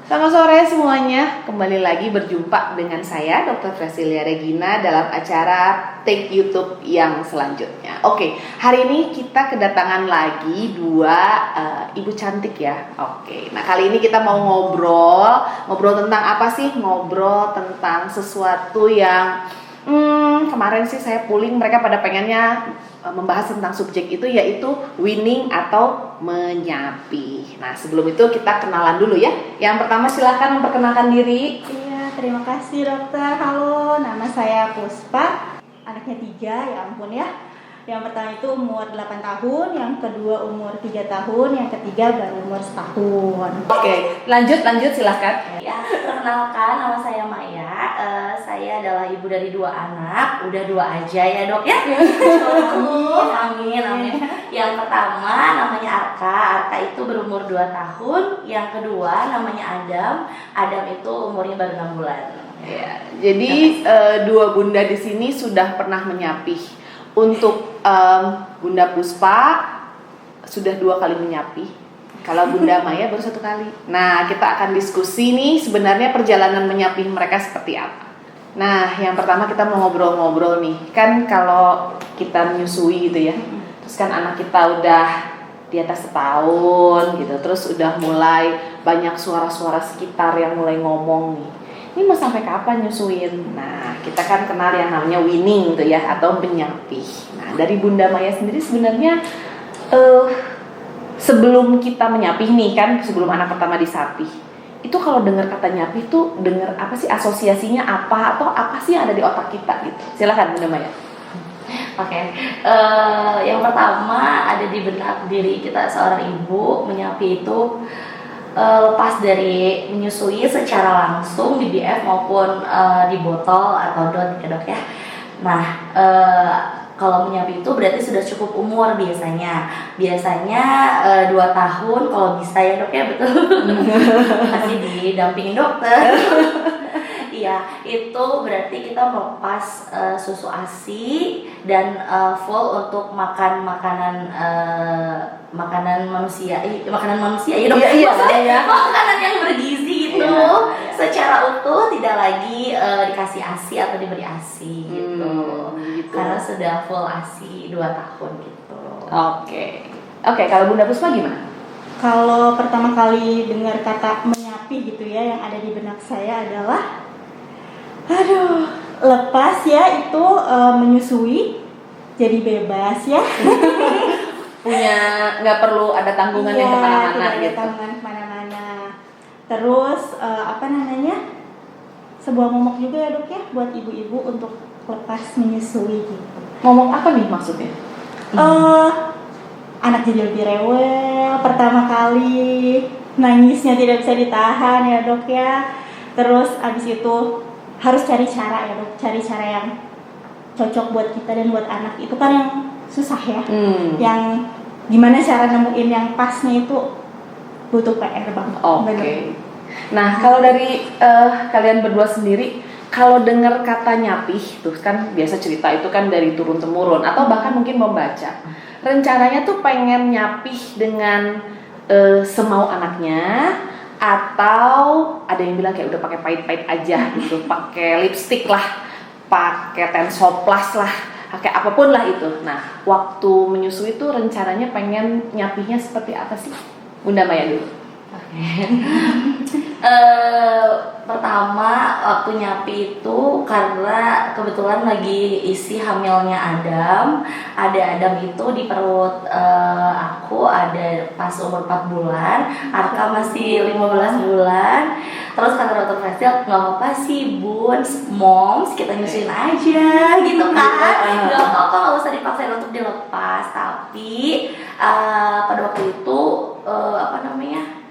Selamat sore semuanya, kembali lagi berjumpa dengan saya Dr. Fresilia Regina dalam acara Take YouTube yang selanjutnya. Oke, hari ini kita kedatangan lagi dua ibu cantik ya. Oke, nah kali ini kita mau ngobrol tentang apa sih? Ngobrol tentang sesuatu yang kemarin sih saya pooling, mereka pada pengennya membahas tentang subjek itu, yaitu winning atau menyapi. Nah sebelum itu kita kenalan dulu ya. Yang pertama silahkan memperkenalkan diri. Iya, terima kasih dokter. Halo, nama saya Puspa. Anaknya 3, ya ampun ya. Yang pertama itu umur 8 tahun, yang kedua umur 3 tahun, yang ketiga baru umur setahun. Oke, lanjut silahkan. Ya, perkenalkan nama saya Maya. Saya adalah ibu dari 2 anak. Udah 2 aja ya dok ya. Amin. Yang pertama namanya Arka itu berumur 2 tahun. Yang kedua namanya Adam itu umurnya baru 6 bulan. Ya, jadi dua bunda di sini sudah pernah menyapih. Untuk Bunda Puspa sudah 2 kali menyapih. Kalau Bunda Maya baru 1 kali. Nah, kita akan diskusi nih sebenarnya perjalanan menyapih mereka seperti apa. Nah, yang pertama kita mau ngobrol-ngobrol nih. Kan kalau kita menyusui gitu ya. Terus kan anak kita udah di atas setahun gitu. Terus udah mulai banyak suara-suara sekitar yang mulai ngomong nih. Ini mau sampai kapan nyusuin? Nah, kita kan kenal yang namanya winning gitu ya, atau menyapih. Nah, dari Bunda Maya sendiri sebenarnya sebelum kita menyapih nih kan, sebelum anak pertama disapih, itu kalau dengar kata nyapih tuh dengar apa sih, asosiasinya apa, atau apa sih yang ada di otak kita gitu? Silakan Bunda Maya. Oke, yang pertama ada di benak diri kita seorang ibu, menyapih itu lepas dari menyusui secara langsung di BF maupun di botol atau dot ya dok ya. Nah, kalau menyapih itu berarti sudah cukup umur biasanya 2 tahun kalau bisa ya dok ya, betul. Masih didampingin dokter. Iya, itu berarti kita melepas susu ASI dan full untuk makan makanan manusia ya dok. Iya, maksudnya makanan yang bergizi gitu. Iya. Secara utuh, tidak lagi dikasih ASI atau diberi ASI gitu. Karena sudah full ASI 2 tahun gitu. Oke, kalau Bunda Puspa gimana? Kalau pertama kali dengar kata menyapih gitu ya, yang ada di benak saya adalah lepas ya itu menyusui, jadi bebas ya. Punya, nggak perlu ada tanggungan yang kemana-mana tidak gitu. ada tanggungan kemana-mana. Terus sebuah momok juga ya dok ya buat ibu-ibu untuk lepas menyusui gitu. Ngomong apa nih maksudnya? Anak jadi lebih rewel, pertama kali nangisnya tidak bisa ditahan ya dok ya. Terus abis itu harus cari cara ya dok, cari cara yang cocok buat kita dan buat anak. Itu kan yang susah ya. Yang gimana cara nemuin yang pasnya itu butuh PR banget. Oke. Nah, kalau dari kalian berdua sendiri, kalau dengar kata nyapih tuh kan biasa cerita itu kan dari turun temurun atau bahkan mungkin membaca. Rencananya tuh pengen nyapih dengan semau anaknya, atau ada yang bilang kayak udah pakai pahit-pahit aja gitu, pakai lipstick lah, pakai tensoplas lah, pakai apapun lah itu. Nah, waktu menyusui itu rencananya pengen nyapihnya seperti apa sih? Bunda Maya dulu. Pertama waktu nyapi itu karena kebetulan lagi isi hamilnya Adam itu di perut aku ada pas umur 4 bulan, Arka masih 15 bulan. Terus kata dokter Fasil, nggak apa-apa sih bun, moms kita nyusuin aja gitu kan, nggak apa-apa, nggak usah dipaksain untuk dilepas. Tapi pada waktu itu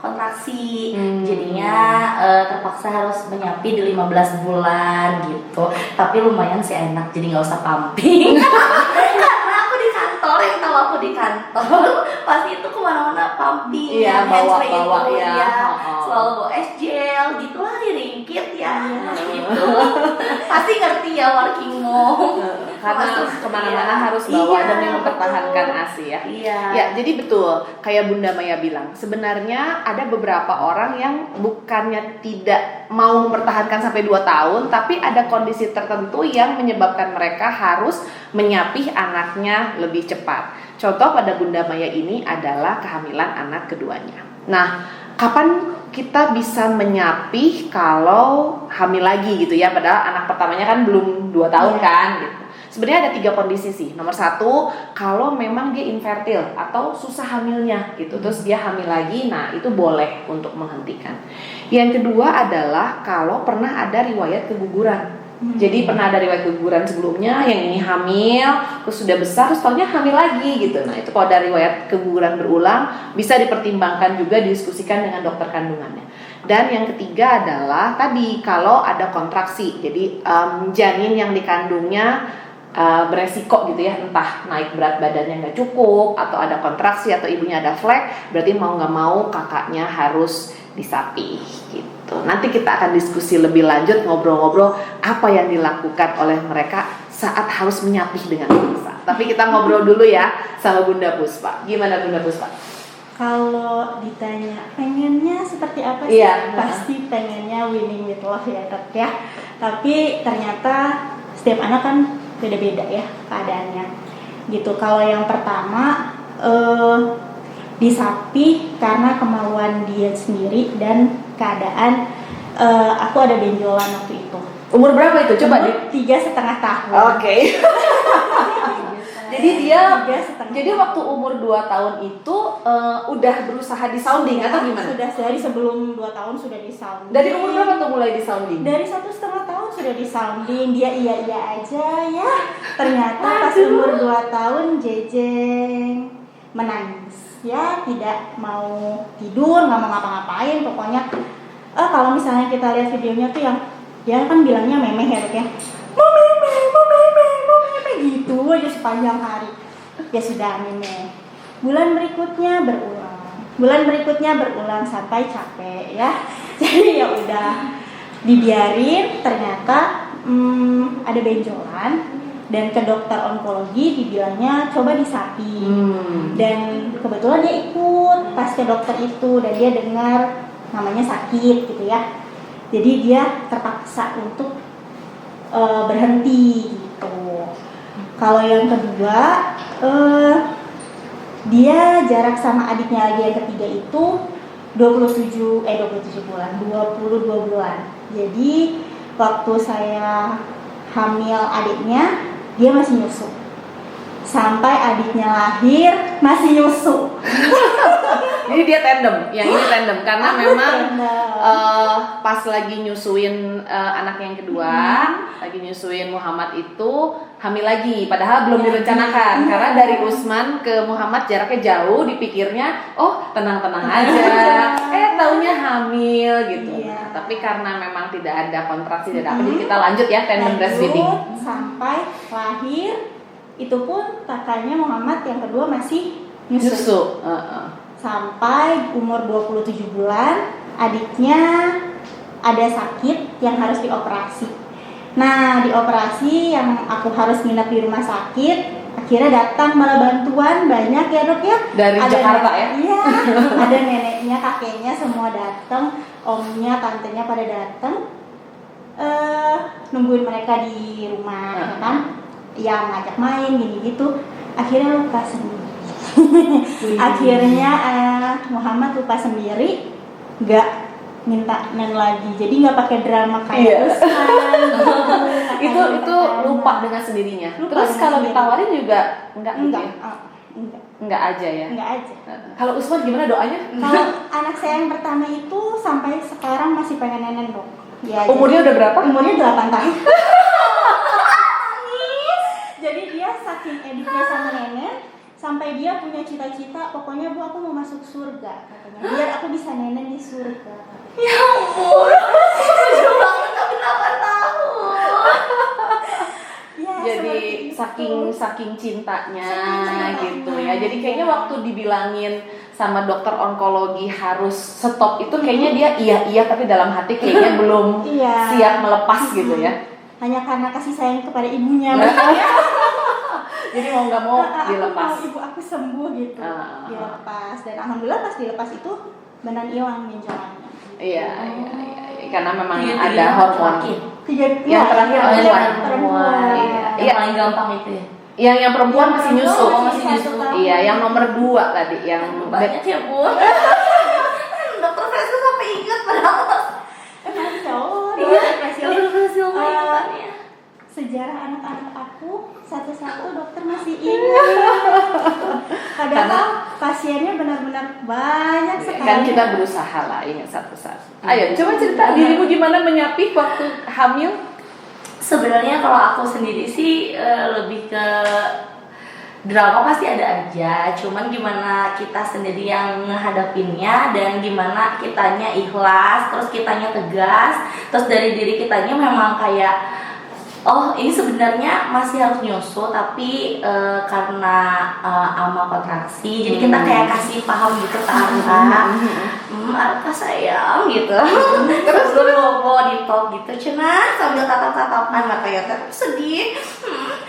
kontraksi, jadinya terpaksa harus menyapi di 15 bulan gitu. Tapi lumayan sih enak, jadi nggak usah pumping. Karena aku di kantor, yang tahu aku di kantor pasti itu kemana-mana pumping, iya, bawa ya, selalu bawa es gel gitu lah, ringkit ya gitu. Pasti ngerti ya working mom. karena kemana-mana Iya. harus bawa Iya, demi mempertahankan betul. ASI ya. Iya. Ya, jadi betul kayak Bunda Maya bilang, sebenarnya ada beberapa orang yang bukannya tidak mau mempertahankan sampai 2 tahun, tapi ada kondisi tertentu yang menyebabkan mereka harus menyapih anaknya lebih cepat. Contoh pada Bunda Maya ini adalah kehamilan anak keduanya. Nah, kapan kita bisa menyapih kalau hamil lagi gitu ya, padahal anak pertamanya kan belum 2 tahun kan gitu. Sebenarnya ada 3 kondisi sih. Nomor 1, kalau memang dia infertil atau susah hamilnya gitu, terus dia hamil lagi, nah itu boleh untuk menghentikan. Yang kedua adalah kalau pernah ada riwayat keguguran. Jadi pernah ada riwayat keguguran sebelumnya, yang ini hamil, terus sudah besar, terus taunya hamil lagi gitu. Nah itu kalau ada riwayat keguguran berulang, bisa dipertimbangkan juga diskusikan dengan dokter kandungannya. Dan yang ketiga adalah tadi kalau ada kontraksi, jadi janin yang dikandungnya beresiko gitu ya, entah naik berat badannya nggak cukup, atau ada kontraksi, atau ibunya ada flek, berarti mau nggak mau kakaknya harus disapih gitu. Nanti kita akan diskusi lebih lanjut, ngobrol-ngobrol apa yang dilakukan oleh mereka saat harus menyapih dengan paksa. Tapi kita ngobrol dulu ya sama Bunda Puspa. Gimana Bunda Puspa? Kalau ditanya pengennya seperti apa sih? Iya. Pasti pengennya winning with love ya Dok ya. Tapi ternyata setiap anak kan beda-beda ya keadaannya. Gitu. Kalau yang pertama disapih karena kemauan dia sendiri dan keadaan. Aku ada benjolan waktu itu. Umur berapa itu? Coba di 3,5 tahun. Oke. Jadi dia 3,5. jadi waktu umur 2 tahun itu udah berusaha di sounding atau gimana? Sudah dari sebelum 2 tahun sudah di sounding. Dari umur berapa tuh mulai di sounding? Dari 1,5 tahun sudah di sounding. Dia iya aja ya. Ternyata pas umur 2 tahun jejeng menangis. Ya tidak mau tidur, nggak mau ngapa-ngapain. Pokoknya kalau misalnya kita lihat videonya tuh yang dia kan bilangnya memeh ya Dok ya. Mau memeh gitu aja sepanjang hari. Ya sudah memeh. Bulan berikutnya berulang sampai capek ya. Jadi ya udah dibiarin. Ternyata ada benjolan dan ke dokter onkologi dibilangnya coba disapih. Dan kebetulan dia ikut pas ke dokter itu dan dia dengar namanya sakit gitu ya. Jadi dia terpaksa untuk berhenti gitu. Kalau yang kedua dia jarak sama adiknya lagi yang ketiga itu 22 bulan. Jadi waktu saya hamil adiknya dia masih nyusu. Sampai adiknya lahir masih nyusu. Jadi dia tandem, yang ini tandem karena memang pas lagi nyusuin anak yang kedua, lagi nyusuin Muhammad itu hamil lagi, padahal belum direncanakan karena dari Usman ke Muhammad jaraknya jauh, dipikirnya oh tenang-tenang aja, taunya hamil gitu. Iya. Nah, tapi karena memang tidak ada kontraksi tidak apa, jadi kita lanjut ya tandem breastfeeding sampai lahir. Itu pun kakaknya Muhammad yang kedua masih nyusu. Sampai umur 27 bulan adiknya ada sakit yang harus dioperasi. Nah dioperasi yang aku harus nginep di rumah sakit. Akhirnya datang malah bantuan banyak ya Dok ya. Dari ada Jakarta ya? Iya. Ada neneknya, kakeknya semua datang, omnya, tantenya pada datang. Nungguin mereka di rumah ya kan. Yang ngajak main gini gitu. Akhirnya lupa sendiri. Akhirnya Muhammad lupa sendiri, nggak minta nen lagi, jadi nggak pakai drama kayak Usman. Itu lupa dengan sendirinya. Terus kalau ditawarin juga enggak aja ya. Enggak aja. Kalau Usman gimana doanya? Kalau anak saya yang pertama itu sampai sekarang masih pengen nenen Dok. Ya, umurnya udah berapa? Umurnya 8 tahun. Jadi dia saking ediknya sama nenek sampai dia punya cita-cita, pokoknya Bu aku mau masuk surga katanya. Biar aku bisa nenen di surga. Ya ampun. Lucu banget tapi 8 tahun. Ya, Jadi itu. saking cintanya gitu ya. Jadi kayaknya waktu dibilangin sama dokter onkologi harus stop itu kayaknya dia iya tapi dalam hati kayaknya belum siap melepas gitu ya. Hanya karena kasih sayang kepada ibunya. Jadi mau nggak mau dilepas. Mau ibu aku sembuh gitu, dilepas. Dan alhamdulillah pas dilepas itu benar hilang benjolannya. Iya. Karena memang Tiga ada pilihan hormon. Yang terakhir perempuan. Yang paling gampang itu ya. Yang perempuan masih nyusu. masih nyusu. Iya, yang nomor 2 tadi yang Banyak ya Bu. Dokter Faisal sampai ingat padahal. Masya Allah. Iya, Dokter Dokter Faisal mah ingatannya. Sejarah anak-anak aku satu-satu dokter masih ingat. Padahal pasiennya benar-benar banyak sekali. kan kita berusaha lah ingat satu-satu. Ayo coba cerita dirimu gimana menyapih waktu hamil. Sebenarnya kalau aku sendiri sih lebih ke drama pasti ada aja, cuman gimana kita sendiri yang menghadapinnya dan gimana kitanya ikhlas, terus kitanya tegas, terus dari diri kitanya memang kayak oh ini sebenarnya masih harus nyusu tapi karena ama kontraksi jadi kita kayak kasih paham gitu ke Arka, Arka sayang gitu. Terus gue bawa di talk gitu cina sambil tatap-tatapan matanya tetap sedih.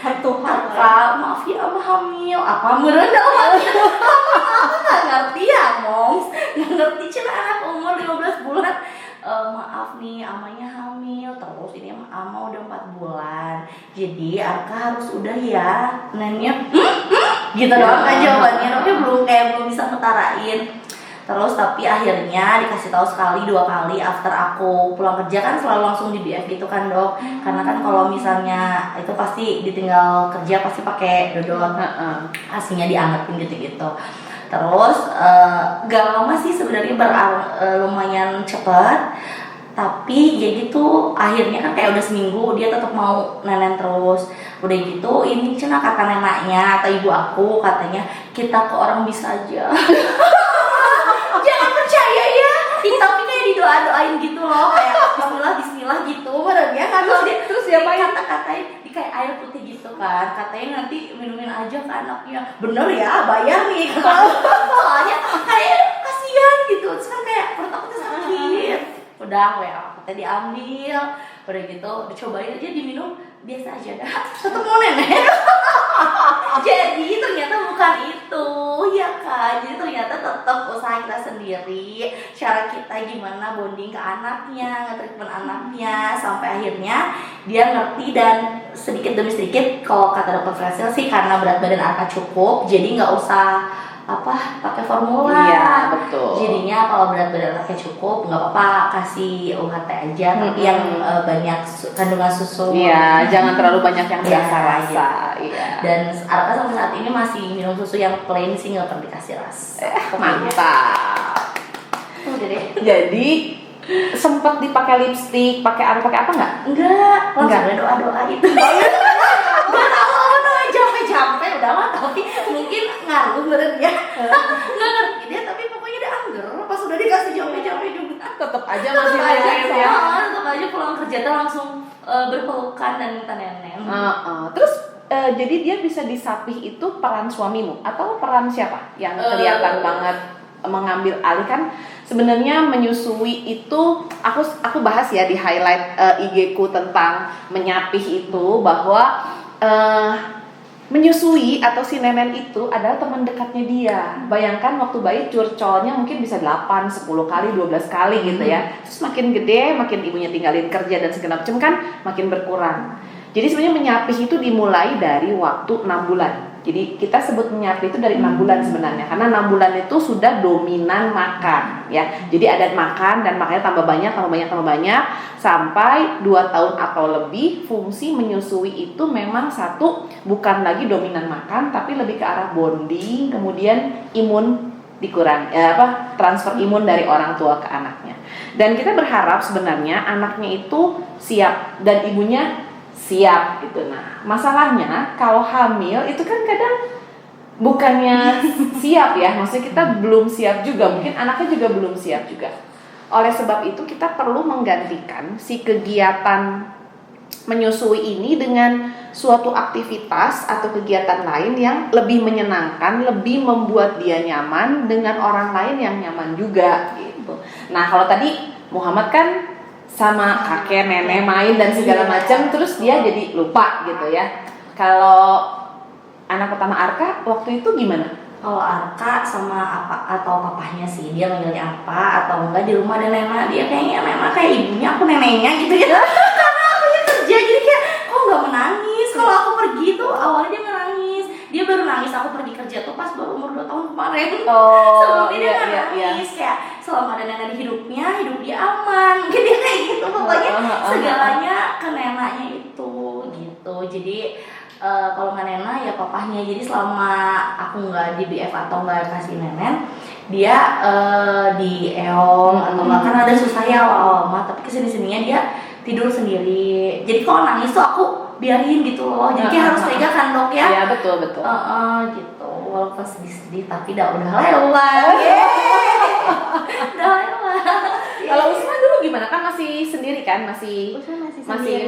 Arka maaf ya ama hamil apa merendah hamil. Aku nggak ngerti ya moms, nggak ngerti cina anak umur 15 bulan. Maaf nih amanya hamil terus ini ama udah 4 bulan jadi Arka harus udah ya neneknya gitu doang kan jawabannya tapi belum bisa ketarain. Terus tapi akhirnya dikasih tahu sekali 2 kali after aku pulang kerja kan selalu langsung di BF gitu kan dok, karena kan kalau misalnya itu pasti ditinggal kerja pasti pakai dodot asinya diangetin gitu-gitu. Terus gak lama sih sebenarnya lumayan cepet, tapi ya gitu akhirnya kan kayak udah seminggu dia tetap mau nenen terus. Udah gitu ini cina kata neneknya atau ibu aku katanya kita ke orang bisa aja. Jangan percaya ya, tapi kayak didoa-doain gitu loh kayak Bismillah gitu merenya kan terus dia kata-katain di kayak air putih gitu kan katanya nanti minumin aja ke anaknya bener ya bayar nih soalnya kayak kasihan gitu terus kan kayak perut aku tuh sakit udah katanya diambil udah gitu dicobain aja diminum biasa aja dah tetep mau nenek. Jadi ternyata bukan itu ya kan, jadi ternyata tetap usaha kita sendiri, cara kita gimana bonding ke anaknya, nge-treatment anaknya sampai akhirnya dia ngerti dan sedikit demi sedikit kalau kata dokter Faisal sih karena berat badan Arka cukup jadi nggak usah pakai formula. Iya betul. Jadinya kalau berat badan anaknya cukup nggak apa-apa kasih UHT aja tapi yang banyak kandungan susu. Iya jangan terlalu banyak yang rasa-rasa. Iya. Dan Arka sampai saat ini masih minum susu yang plain sih nggak pernah dikasih rasa. Mantap. Udah deh. Jadi sempat dipakai lipstick, pakai apa nggak? Enggak. Langsung doa-doa itu. Gak tahu jampe udah mah tapi mungkin ngaruh bener ya. Nggak ngerti dia tapi pokoknya dia angger pas udah dikasih jampe juga. Tetap aja masih nenek ya. Tetap aja pulang kerja tuh langsung berpelukan dan minta nenek. Terus jadi dia bisa disapih itu peran suamimu atau peran siapa yang kelihatan banget mengambil alih kan sebenarnya menyusui itu aku bahas ya di highlight IG ku tentang menyapih itu bahwa menyusui atau si nenen itu adalah teman dekatnya dia. Bayangkan waktu bayi curcolnya mungkin bisa 8, 10 kali, 12 kali gitu ya. Terus makin gede, makin ibunya tinggalin kerja dan segala macam kan makin berkurang. Jadi sebenarnya menyapih itu dimulai dari waktu 6 bulan. Jadi kita sebut menyapih itu dari 6 bulan sebenarnya. Karena 6 bulan itu sudah dominan makan ya. Jadi ada makan dan makannya tambah banyak sampai 2 tahun atau lebih fungsi menyusui itu memang satu bukan lagi dominan makan tapi lebih ke arah bonding, kemudian imun dikurangi transfer imun dari orang tua ke anaknya. Dan kita berharap sebenarnya anaknya itu siap dan ibunya siap gitu. Nah, masalahnya kalau hamil itu kan kadang bukannya siap ya, maksudnya kita belum siap juga, mungkin anaknya juga belum siap juga. Oleh sebab itu kita perlu menggantikan si kegiatan menyusui ini dengan suatu aktivitas atau kegiatan lain yang lebih menyenangkan, lebih membuat dia nyaman dengan orang lain yang nyaman juga gitu. Nah, kalau tadi Muhammad kan sama kakek nenek main dan segala macam terus dia jadi lupa gitu ya. Kalau anak pertama Arka waktu itu gimana? Kalau Arka sama apa atau papahnya sih, dia manggilnya apa atau enggak di rumah ada Nena, dia kayaknya Nena kayak ibunya, aku neneknya gitu ya. Karena aku kerja jadi kayak kok nggak menangis kalau aku pergi tuh, awalnya dia nggak nangis, dia baru nangis aku pergi kerja tuh pas baru umur 2 tahun kemarin. Sebelumnya dia nggak nangis, kayak selama ada Nena di hidupnya, hidup dia aman, mungkin dia kayak gitu, pokoknya segalanya ke Nenanya itu gitu. Jadi kalau nggak Nena ya papahnya. Jadi selama aku nggak di BF atau nggak kasih Nenen, dia di Eong atau nggak, kan ada susah ya awal mah, tapi kesini sininya dia tidur sendiri. Jadi kalau nangis tuh aku biarin gitu loh. Jadi kayak harus pegang kan dok ya. Iya betul. Gitu. Walaupun sedih-sedih tapi udah lewat. Udah lewat. Kalau Usma dulu gimana, kan masih sendiri kan, masih sendiri.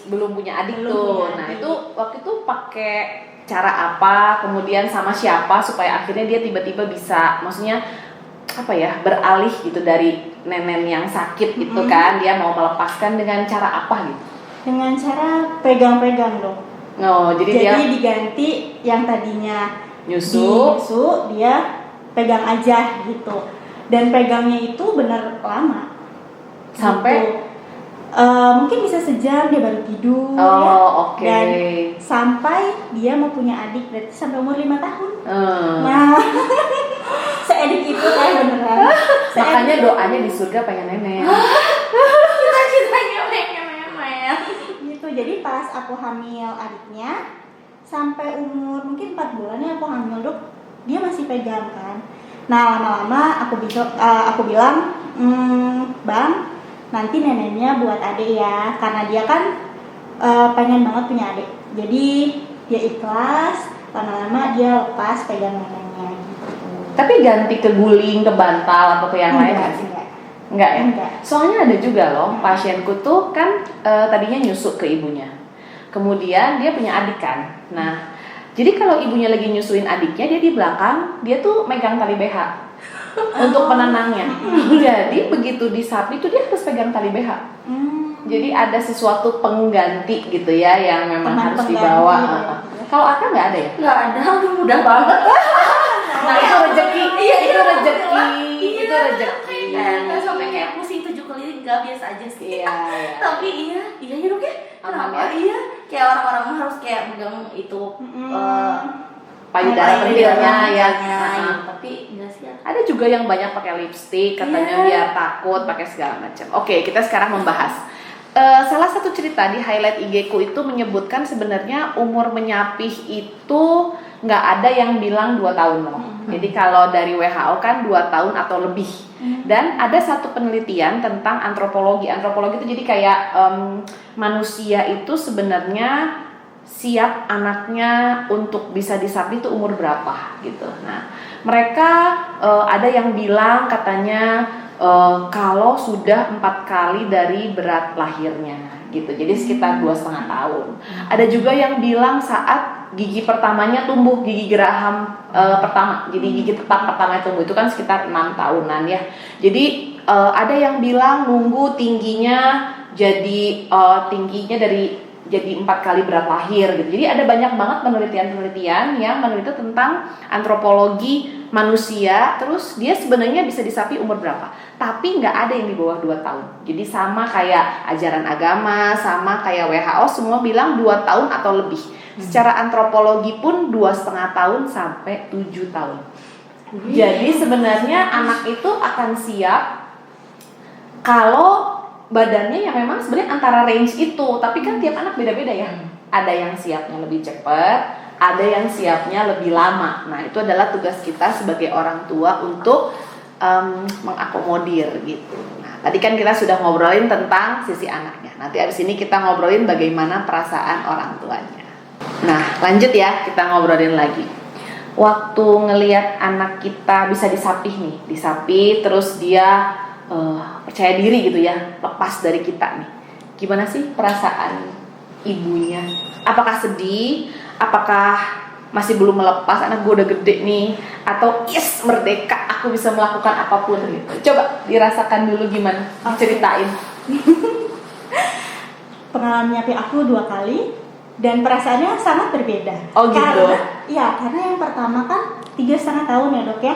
belum punya adik Belum tuh. punya Nah adik. itu waktu itu pakai cara apa, kemudian sama siapa supaya akhirnya dia tiba-tiba bisa, maksudnya apa ya, beralih gitu dari Nenen yang sakit gitu kan, dia mau melepaskan dengan cara apa gitu? Dengan cara pegang-pegang dong. Oh, jadi dia diganti yang tadinya nyusu, dia pegang aja gitu. Dan pegangnya itu bener lama. sampai Gitu. Mungkin bisa sejam dia baru tidur ya. Oke. Dan sampai dia mau punya adik, berarti sampai umur 5 tahun. Hmm. Nah, seedik itu kan beneran. Makanya doanya di surga pengen nenek. Cita-citanya pengen Nenen. Gitu. Jadi pas aku hamil adiknya sampai umur mungkin 4 bulan ya aku hamil dok, dia masih pegang kan. Nah lama-lama aku bilang, bang, nanti neneknya buat adik ya, karena dia kan pengen banget punya adik. Jadi dia ikhlas, lama-lama dia lepas pegang neneknya gitu. Tapi ganti ke guling, ke bantal atau ke yang lain nggak sih? Enggak ya? Enggak. Soalnya ada juga loh pasienku tuh kan tadinya nyusuk ke ibunya. Kemudian dia punya adik kan. Nah, jadi kalau ibunya lagi nyusuin adiknya, dia di belakang, dia tuh megang tali BH untuk penenangnya. Jadi begitu disapi tuh dia harus pegang tali BH. Jadi ada sesuatu pengganti gitu ya yang memang Teman harus pengganti dibawa. ya. Kalau Aka nggak ada ya? Nggak ada, aduh mudah banget. Nah itu rezeki, Iya, itu rezeki, Iya, itu rezeki. Nggak sampai kayak pusing 7 keliling, nggak, biasa aja sih. Iya. Tapi iya ya dok ya. Aman Kenapa? ya? Iya, kayak orang-orang mah harus kayak megang itu Payudara pentilnya ya. ya. Tapi enggak sih. Ada juga yang banyak pakai lipstick, katanya Iya. biar takut, pakai segala macam. Oke, kita sekarang membahas. Salah satu cerita di highlight IG ku itu menyebutkan sebenarnya umur menyapih itu nggak ada yang bilang 2 tahun loh. Jadi kalau dari WHO kan 2 tahun atau lebih. Dan ada satu penelitian tentang antropologi. Antropologi itu jadi kayak manusia itu sebenarnya siap anaknya untuk bisa disapi itu umur berapa gitu. Nah, mereka ada yang bilang katanya kalau sudah 4 kali dari berat lahirnya gitu, jadi sekitar 2,5 tahun. Ada juga yang bilang saat gigi pertamanya tumbuh, gigi geraham pertama, jadi gigi tetap pertama tumbuh itu kan sekitar 6 tahunan ya. Jadi ada yang bilang nunggu tingginya jadi jadi 4 kali berat lahir gitu. Jadi ada banyak banget penelitian-penelitian yang meneliti tentang antropologi manusia, terus dia sebenarnya bisa disapi umur berapa, tapi nggak ada yang di bawah 2 tahun. Jadi sama kayak ajaran agama, sama kayak WHO, semua bilang 2 tahun atau lebih. Secara antropologi pun 2,5 tahun sampai 7 tahun. Jadi sebenarnya anak itu akan siap kalau badannya yang memang sebenarnya antara range itu, tapi kan tiap anak beda-beda ya. Ada yang siapnya lebih cepat, ada yang siapnya lebih lama. Nah itu adalah tugas kita sebagai orang tua untuk mengakomodir gitu. Nah tadi kan kita sudah ngobrolin tentang sisi anaknya. Nanti abis ini kita ngobrolin bagaimana perasaan orang tuanya. Nah lanjut ya, kita ngobrolin lagi. Waktu ngelihat anak kita bisa disapih nih, disapih terus dia percaya diri gitu ya, lepas dari kita nih. Gimana sih perasaan ibunya? Apakah sedih? Apakah masih belum melepas, anak gue udah gede nih? Atau yes, merdeka, aku bisa melakukan apapun gitu. Coba dirasakan dulu gimana, diceritain. Pengalaman nyapi aku 2 kali. dan perasaannya sangat berbeda. Oh, gitu. Karena yang pertama kan 3,5 tahun ya dok ya.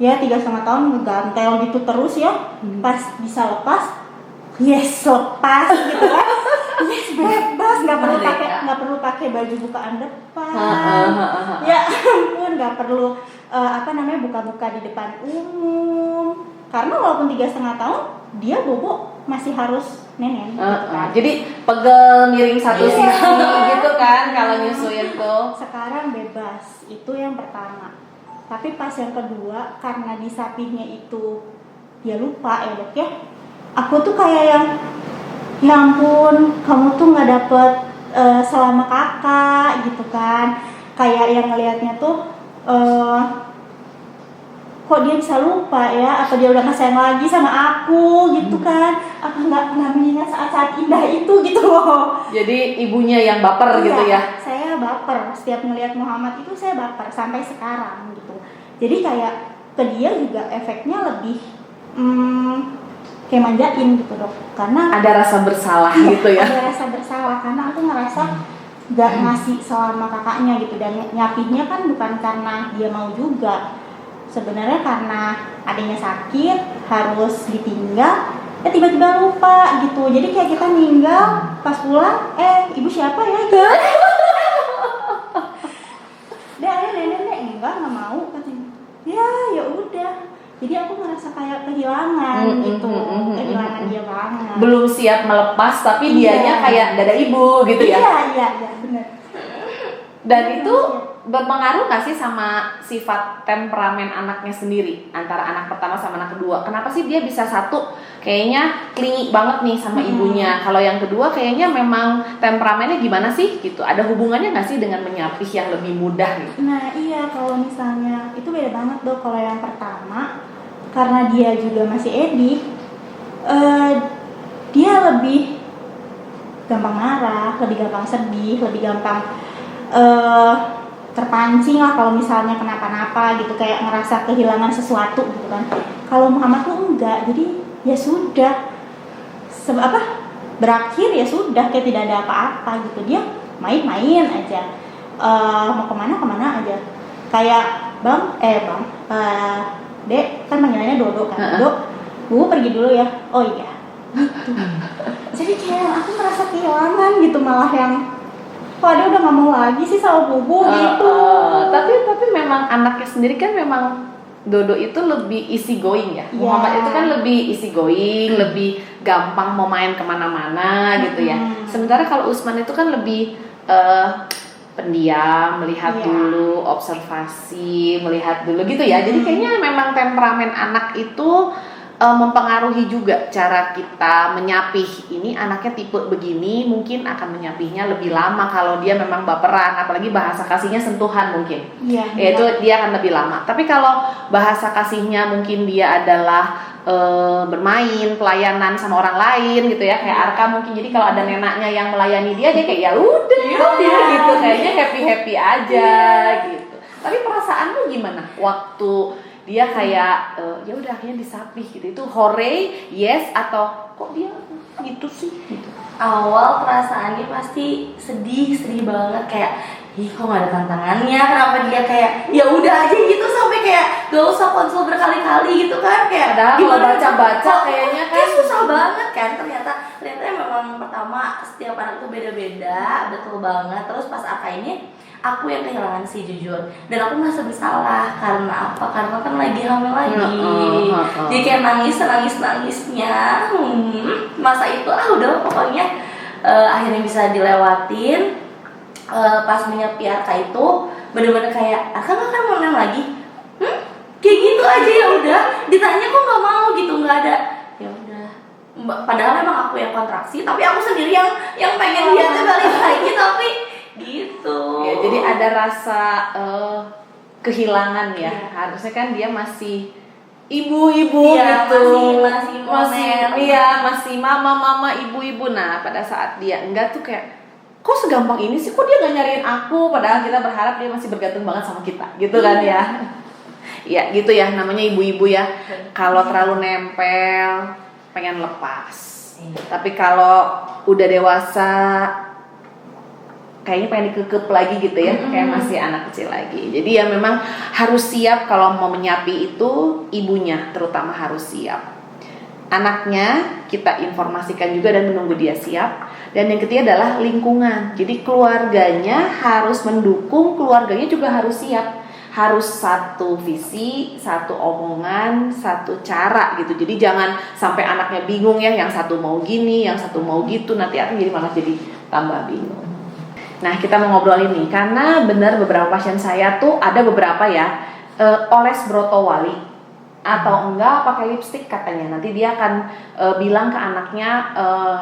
Ya 3,5 tahun ngegantel gitu terus ya. Pas bisa lepas, yes lepas gitu kan. Yes bebas, nggak perlu pakai baju bukaan depan. Ya ampun, nggak perlu buka-buka di depan umum. Karena walaupun 3,5 tahun, dia bobo masih harus nenen. Gitu kan. Jadi pegel miring satu sisi gitu kan kalau nyusuin tuh. Sekarang bebas, itu yang pertama. Tapi pas yang kedua, karena disapihnya itu dia lupa ya dok ya. Aku tuh kayak yang, ya ampun, kamu tuh nggak dapet selama kakak gitu kan. Kayak yang ngelihatnya tuh kok dia bisa lupa ya, apa dia udah gak sayang lagi sama aku gitu kan, apa nggak mengingat saat-saat indah itu gitu loh. Jadi ibunya yang baper gitu ya. Saya baper setiap melihat Muhammad itu, saya baper sampai sekarang gitu. Jadi kayak ke dia juga efeknya lebih kayak manjain gitu dok, karena ada rasa bersalah gitu ya. Ada rasa bersalah karena aku ngerasa gak ngasih selama kakaknya gitu, dan nyapihnya kan bukan karena dia mau juga. Sebenarnya karena adanya sakit harus ditinggal, ya tiba-tiba lupa gitu. Jadi kayak kita ninggal pas pulang, ibu siapa ya? Nenek enggak mau katanya. Ya udah. Jadi aku ngerasa kayak kehilangan gitu, kehilangan dia banget. Belum siap melepas tapi dianya kayak dada ibu gitu ya. Iya benar. Dan itu berpengaruh nggak sih sama sifat temperamen anaknya sendiri, antara anak pertama sama anak kedua? Kenapa sih dia bisa satu kayaknya klingi banget nih sama ibunya, kalau yang kedua kayaknya memang temperamennya gimana sih gitu? Ada hubungannya nggak sih dengan menyapih yang lebih mudah gitu? Nah iya, kalau misalnya itu beda banget dok. Kalau yang pertama, karena dia juga masih edik, dia lebih gampang marah, lebih gampang sedih, lebih gampang terpancing lah kalau misalnya kenapa-napa gitu, kayak ngerasa kehilangan sesuatu gitu kan. Kalau Muhammad tuh enggak, jadi ya sudah berakhir ya sudah, kayak tidak ada apa-apa gitu. Dia main-main aja, mau kemana aja. Kayak Dek kan panggilannya Dodo kan. Dodo, Bu pergi dulu ya. Oh iya gitu. Jadi kayak aku merasa kehilangan gitu, malah yang dia udah gak mau lagi sih sama bubu gitu. Tapi memang anaknya sendiri kan memang Dodo itu lebih easy going ya. Muhammad itu kan lebih easy going, lebih gampang mau main kemana-mana gitu ya. Sementara kalau Usman itu kan lebih pendiam, melihat dulu, observasi, melihat dulu gitu ya. Jadi kayaknya memang temperamen anak itu mempengaruhi juga cara kita menyapih. Ini anaknya tipe begini, mungkin akan menyapihnya lebih lama kalau dia memang baperan, apalagi bahasa kasihnya sentuhan mungkin. Itu dia akan lebih lama. Tapi kalau bahasa kasihnya mungkin dia adalah bermain, pelayanan sama orang lain gitu ya, kayak Arka mungkin. Jadi kalau ada nenaknya yang melayani dia kayak ya udah gitu, kayaknya happy aja gitu. Tapi perasaanmu gimana waktu dia kayak ya udah akhirnya disapih gitu? Itu hore, yes, atau kok dia gitu sih gitu? Awal perasaannya pasti sedih banget, kayak kok gak ada tantangannya, kenapa dia kayak ya udah aja gitu, sampai kayak gak usah konsul berkali-kali gitu kan, kayak padahal kalau baca-baca kayaknya kan susah banget kan. Ternyata memang pertama setiap anak tuh beda-beda, betul banget. Terus pas Aka ini aku yang kehilangan sih jujur, dan aku merasa bersalah. Karena apa? Karena kan lagi hamil lagi. Jadi kayak nangisnya masa itu udah pokoknya akhirnya bisa dilewatin. Pas menyepi Arka itu bener-bener kayak Arka kan mau neng lagi, kayak gitu aja. Ya udah, ditanya kok nggak mau gitu, nggak ada. Ya udah, padahal emang aku yang kontraksi, tapi aku sendiri yang pengen dia tuh balik lagi, tapi gitu ya. Jadi ada rasa kehilangan ya. Harusnya kan dia masih ibu-ibu gitu, masih mama ibu-ibu. Nah pada saat dia enggak tuh kayak kok segampang ini sih, kok dia gak nyariin aku, padahal kita berharap dia masih bergantung banget sama kita gitu kan ya. Ya gitu ya, namanya ibu-ibu ya. Kalau terlalu nempel pengen lepas, tapi kalau udah dewasa kayaknya pengen dikekep lagi gitu ya, kayak masih anak kecil lagi. Jadi ya memang harus siap kalau mau menyapi itu, ibunya terutama harus siap. Anaknya kita informasikan juga dan menunggu dia siap. Dan yang ketiga adalah lingkungan. Jadi keluarganya harus mendukung, keluarganya juga harus siap. Harus satu visi, satu omongan, satu cara gitu. Jadi jangan sampai anaknya bingung ya, yang satu mau gini, yang satu mau gitu, nanti akan jadi malah jadi tambah bingung. Nah, kita mau ngobrol ini karena benar beberapa pasien saya tuh ada beberapa ya oles broto wali atau enggak pakai lipstik katanya. Nanti dia akan bilang ke anaknya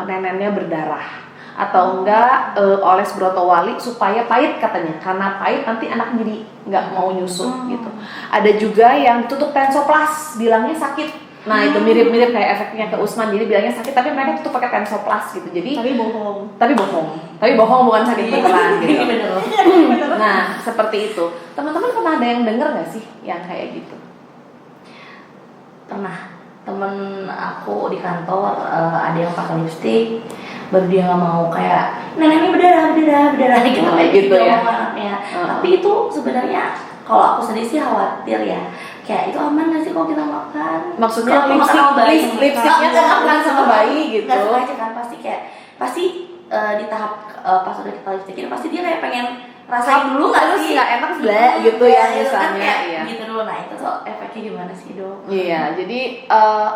neneknya berdarah, atau enggak oles broto wali supaya pahit katanya. Karena pahit nanti anak jadi nggak mau nyusu gitu. Ada juga yang ditutup tensoplas, bilangnya sakit. Nah, itu mirip-mirip kayak efeknya ke Usman, jadi bilangnya sakit tapi mereka tutup pakai tensoplas gitu. Jadi Tapi bohong. Tapi bohong bukan sakit beneran gitu. Bener. Nah, seperti itu. Teman-teman pernah ada yang denger nggak sih yang kayak gitu? Pernah, temen aku di kantor ada yang pakai lipstik, baru dia nggak mau, kayak nenek ini berdarah gitu, kayak gitu ya. Anaknya. Tapi itu sebenarnya kalau aku sendiri sih khawatir ya, kayak itu aman nggak sih kalau kita makan? Maksudnya Kalau makan sama bayi, lipstiknya kan akan sama bayi gitu. Nggak sengaja kan, pasti di tahap pas udah kita lipstikin pasti dia kayak pengen rasain dulu nggak sih, nggak enak bleh gitu ya misalnya. Kan, Iya. gitu dulu. Nah itu tuh efeknya gimana sih, Dok? Iya, jadi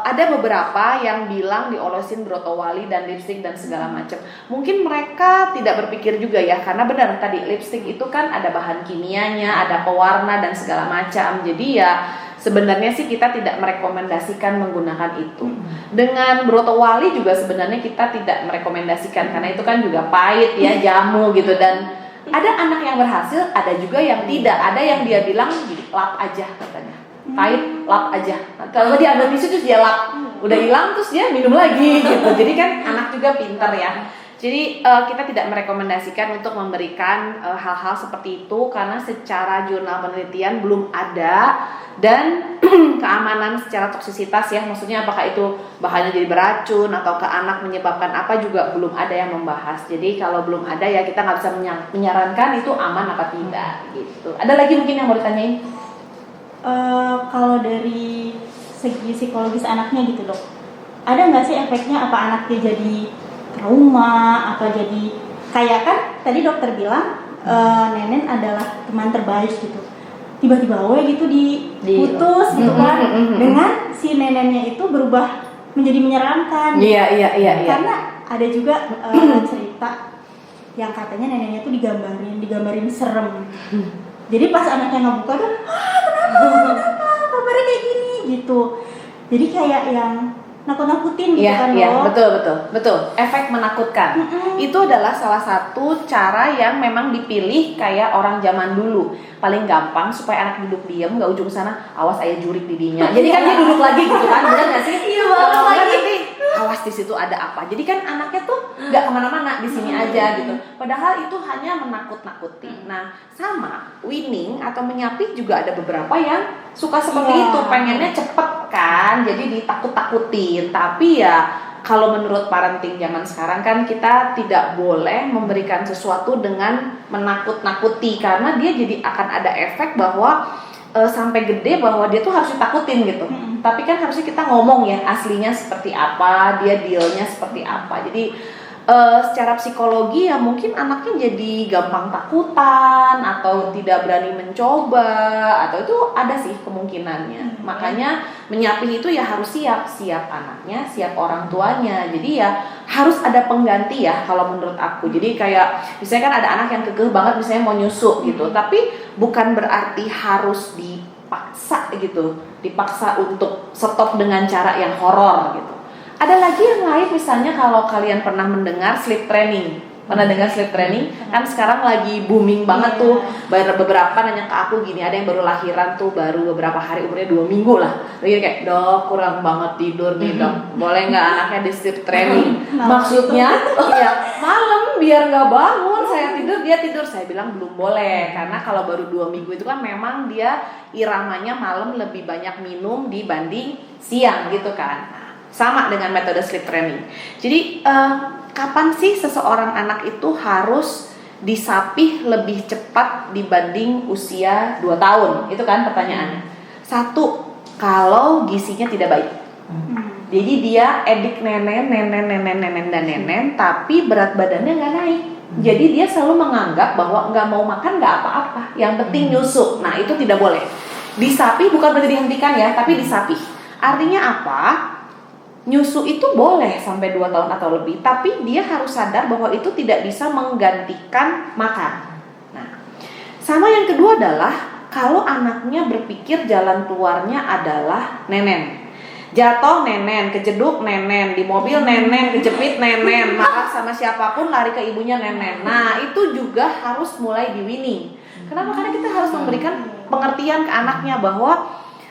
ada beberapa yang bilang diolesin broto wali dan lipstik dan segala macam. Mungkin mereka tidak berpikir juga ya, karena benar tadi lipstik itu kan ada bahan kimianya, ada pewarna dan segala macam. Jadi ya sebenarnya sih kita tidak merekomendasikan menggunakan itu. Dengan broto wali juga sebenarnya kita tidak merekomendasikan karena itu kan juga pahit ya, jamu gitu. Dan ada anak yang berhasil, ada juga yang tidak. Ada yang dia bilang lap aja katanya, pahit lap aja. Kalau dia ambil tisu terus dia lap, udah hilang terus dia minum lagi gitu. Jadi kan anak juga pintar ya. Jadi kita tidak merekomendasikan untuk memberikan hal-hal seperti itu karena secara jurnal penelitian belum ada, dan keamanan secara toksisitas ya, maksudnya apakah itu bahannya jadi beracun atau ke anak menyebabkan apa juga belum ada yang membahas. Jadi kalau belum ada ya kita nggak bisa menyarankan itu aman apa tidak gitu. Ada lagi mungkin yang mau ditanyain? Kalau dari segi psikologis anaknya gitu, Dok, ada nggak sih efeknya, apa anaknya jadi trauma atau jadi kayak kan tadi dokter bilang Nenen adalah teman terbaik gitu, tiba-tiba gitu diputus gitu kan, dengan si nenennya itu berubah menjadi menyeramkan. Iya. Karena ada juga cerita yang katanya neneknya tuh digambarin serem. Jadi pas anaknya ngebuka tuh, kenapa kabarnya kayak gini gitu. Jadi kayak yang nakut-nakutin gitu kan. Iya, betul. Efek menakutkan. Itu adalah salah satu cara yang memang dipilih kayak orang zaman dulu. Paling gampang supaya anak duduk diam, nggak ujung sana, awas ayah jurik didinya. Jadi kan dia duduk lagi gitu kan, benar nggak sih? Iya banget lagi. Nanti awas di situ ada apa. Jadi kan anaknya tuh nggak kemana-mana, di sini aja gitu. Padahal itu hanya menakut-nakuti. Nah, sama winning atau menyapi juga ada beberapa yang suka seperti itu, pengennya cepet kan, jadi ditakut-takutin. Tapi ya kalau menurut parenting zaman sekarang kan kita tidak boleh memberikan sesuatu dengan menakut-nakuti, karena dia jadi akan ada efek bahwa sampai gede bahwa dia tuh harus ditakutin gitu. Tapi kan harusnya kita ngomong ya aslinya seperti apa, dia dealnya seperti apa. Jadi secara psikologi ya mungkin anaknya jadi gampang takutan atau tidak berani mencoba, atau itu ada sih kemungkinannya. Makanya menyapih itu ya harus siap anaknya, siap orang tuanya. Jadi ya harus ada pengganti ya kalau menurut aku. Jadi kayak misalnya kan ada anak yang kekeh banget misalnya mau nyusu gitu, tapi bukan berarti harus dipaksa gitu, dipaksa untuk stop dengan cara yang horor gitu. Ada lagi yang lain, misalnya kalau kalian pernah mendengar sleep training. Pernah dengar sleep training? Kan sekarang lagi booming banget tuh. Beberapa nanya ke aku gini, ada yang baru lahiran tuh, baru beberapa hari, umurnya 2 minggu lah. Lagi kayak, dok kurang banget tidur nih dok, boleh nggak anaknya di sleep training? Maksudnya, ya malam biar nggak bangun, saya tidur, dia tidur. Saya bilang belum boleh, karena kalau baru 2 minggu itu kan memang dia iramanya malam lebih banyak minum dibanding siang gitu kan. Sama dengan metode sleep training. Jadi kapan sih seseorang anak itu harus disapih lebih cepat dibanding usia 2 tahun? Itu kan pertanyaannya. Satu, kalau gizinya tidak baik. Jadi dia edik nenen, tapi berat badannya nggak naik. Jadi dia selalu menganggap bahwa nggak mau makan nggak apa-apa, yang penting nyusu. Nah itu tidak boleh. Disapih bukan berarti dihentikan ya, tapi disapih. Artinya apa? Nyusu itu boleh sampai 2 tahun atau lebih, tapi dia harus sadar bahwa itu tidak bisa menggantikan makan. Nah, sama yang kedua adalah kalau anaknya berpikir jalan keluarnya adalah nenen. Jatuh nenen, kejeduk nenen, di mobil nenen, kejepit nenen, marah sama siapapun lari ke ibunya nenen. Nah itu juga harus mulai diwinning. Kenapa? Karena kita harus memberikan pengertian ke anaknya bahwa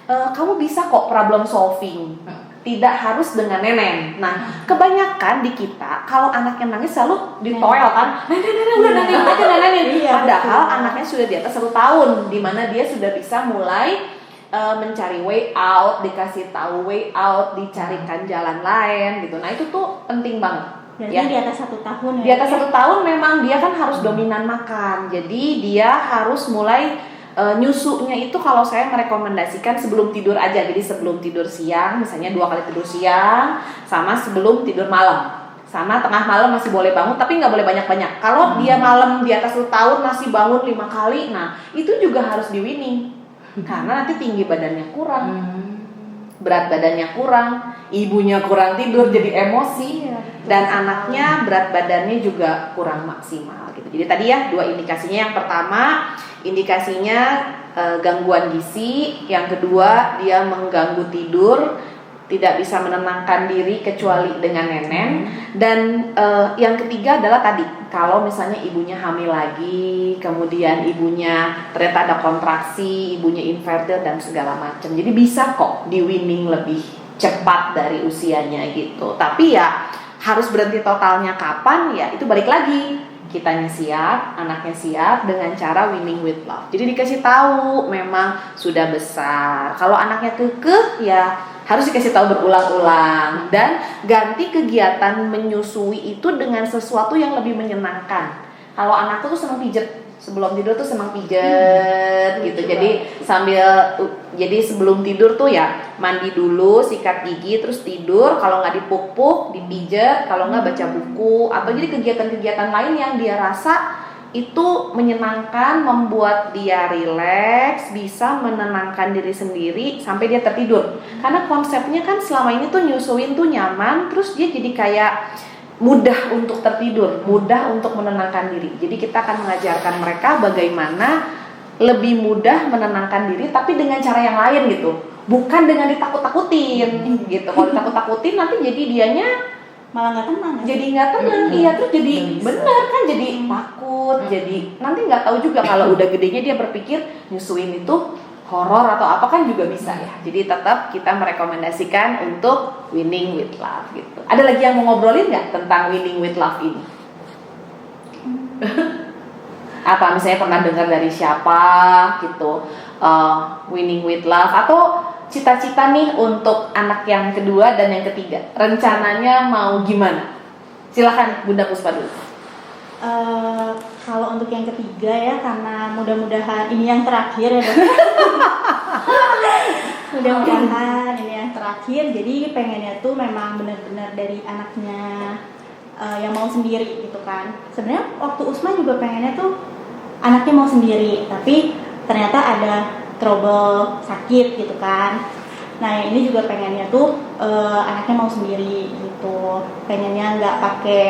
kamu bisa kok problem solving, tidak harus dengan nenen. Nah kebanyakan di kita kalau anaknya nangis selalu ditoel kan, nenen udah nenen aja nenenin. Padahal anaknya sudah di atas 1 tahun, dimana dia sudah bisa mulai mencari way out, dikasih tahu way out, dicarikan jalan lain gitu. Nah itu tuh penting banget. Berarti Ya. di atas 1 tahun ya? Di atas 1 tahun memang dia kan harus dominan makan. Jadi dia harus mulai nyusunya itu kalau saya merekomendasikan sebelum tidur aja. Jadi sebelum tidur siang, misalnya 2 kali tidur siang, sama sebelum tidur malam. Sama tengah malam masih boleh bangun, tapi nggak boleh banyak-banyak. Kalau dia malam di atas 1 tahun masih bangun 5 kali, nah itu juga harus diwinning. Karena nanti tinggi badannya kurang, berat badannya kurang, ibunya kurang tidur jadi emosi, dan anaknya berat badannya juga kurang maksimal gitu. Jadi tadi ya 2 indikasinya. Yang pertama indikasinya gangguan gizi, yang kedua dia mengganggu tidur, tidak bisa menenangkan diri kecuali dengan nenen, dan yang ketiga adalah tadi kalau misalnya ibunya hamil lagi, kemudian ibunya ternyata ada kontraksi, ibunya infertil dan segala macam. Jadi bisa kok diwinning lebih cepat dari usianya gitu. Tapi ya harus berhenti totalnya kapan ya itu balik lagi. Kitanya siap, anaknya siap dengan cara winning with love. Jadi dikasih tahu memang sudah besar. Kalau anaknya kekeh ya harus dikasih tahu berulang-ulang, dan ganti kegiatan menyusui itu dengan sesuatu yang lebih menyenangkan. Kalau anakku tuh senang pijet, sebelum tidur tuh senang pijet gitu. Jadi sebelum tidur tuh ya mandi dulu, sikat gigi, terus tidur. Kalau nggak dipuk-puk, dipijet. Kalau nggak baca buku, atau jadi kegiatan-kegiatan lain yang dia rasa itu menyenangkan, membuat dia rileks, bisa menenangkan diri sendiri sampai dia tertidur. Karena konsepnya kan selama ini tuh nyusuin tuh nyaman, terus dia jadi kayak mudah untuk tertidur, mudah untuk menenangkan diri. Jadi kita akan mengajarkan mereka bagaimana lebih mudah menenangkan diri, tapi dengan cara yang lain gitu, bukan dengan ditakut-takutin gitu. Kalau ditakut-takutin nanti jadi dianya Malah nggak tenang. jadi nggak tenang, iya, terus jadi benar kan, jadi takut, jadi nanti nggak tahu juga kalau udah gedenya dia berpikir nyusuin itu horor atau apa kan juga bisa ya. Jadi tetap kita merekomendasikan untuk winning with love gitu. Ada lagi yang mau ngobrolin nggak tentang winning with love ini? Apa misalnya pernah dengar dari siapa gitu, winning with love, atau cita-cita nih untuk anak yang kedua dan yang ketiga, rencananya mau gimana? Silakan Bunda Puspa dulu. Kalau untuk yang ketiga ya, karena mudah-mudahan ini yang terakhir ya dok. Mudah-mudahan ini yang terakhir. Jadi pengennya tuh memang benar-benar dari anaknya yang mau sendiri gitu kan. Sebenarnya waktu Usman juga pengennya tuh anaknya mau sendiri, tapi ternyata ada trouble sakit gitu kan. Nah yang ini juga pengennya tuh anaknya mau sendiri gitu. Pengennya nggak pakai